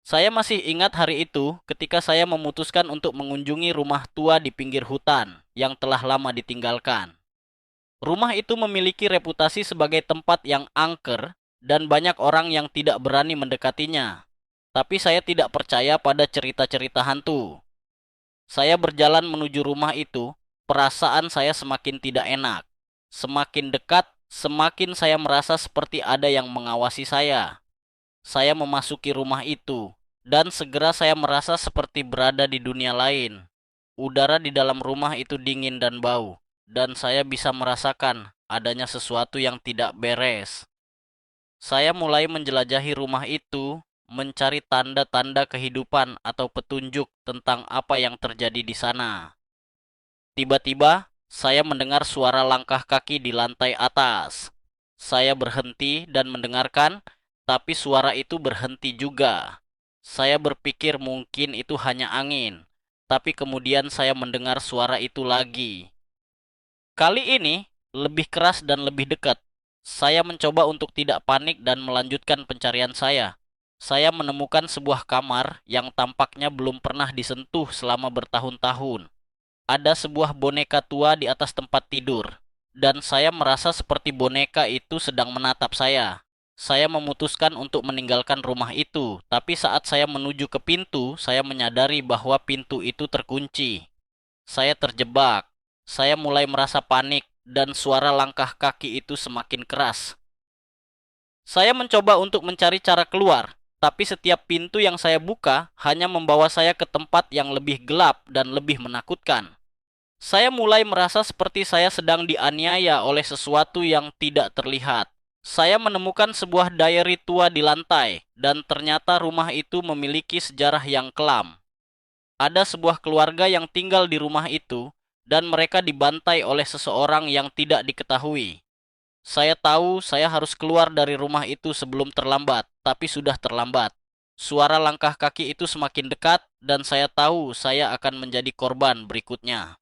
Saya masih ingat hari itu ketika saya memutuskan untuk mengunjungi rumah tua di pinggir hutan yang telah lama ditinggalkan. Rumah itu memiliki reputasi sebagai tempat yang angker dan banyak orang yang tidak berani mendekatinya. Tapi saya tidak percaya pada cerita-cerita hantu. Saya berjalan menuju rumah itu, perasaan saya semakin tidak enak. Semakin dekat, semakin saya merasa seperti ada yang mengawasi saya. Saya memasuki rumah itu, dan segera saya merasa seperti berada di dunia lain. Udara di dalam rumah itu dingin dan bau, dan saya bisa merasakan adanya sesuatu yang tidak beres. Saya mulai menjelajahi rumah itu, mencari tanda-tanda kehidupan atau petunjuk tentang apa yang terjadi di sana. Tiba-tiba, saya mendengar suara langkah kaki di lantai atas. Saya berhenti dan mendengarkan, tapi suara itu berhenti juga. Saya berpikir mungkin itu hanya angin, tapi kemudian saya mendengar suara itu lagi. Kali ini, lebih keras dan lebih dekat. Saya mencoba untuk tidak panik dan melanjutkan pencarian saya. Saya menemukan sebuah kamar yang tampaknya belum pernah disentuh selama bertahun-tahun. Ada sebuah boneka tua di atas tempat tidur, dan saya merasa seperti boneka itu sedang menatap saya. Saya memutuskan untuk meninggalkan rumah itu, tapi saat saya menuju ke pintu, saya menyadari bahwa pintu itu terkunci. Saya terjebak. Saya mulai merasa panik, dan suara langkah kaki itu semakin keras. Saya mencoba untuk mencari cara keluar, tapi setiap pintu yang saya buka hanya membawa saya ke tempat yang lebih gelap dan lebih menakutkan. Saya mulai merasa seperti saya sedang dianiaya oleh sesuatu yang tidak terlihat. Saya menemukan sebuah diary tua di lantai, dan ternyata rumah itu memiliki sejarah yang kelam. Ada sebuah keluarga yang tinggal di rumah itu, dan mereka dibantai oleh seseorang yang tidak diketahui. Saya tahu saya harus keluar dari rumah itu sebelum terlambat, tapi sudah terlambat. Suara langkah kaki itu semakin dekat, dan saya tahu saya akan menjadi korban berikutnya.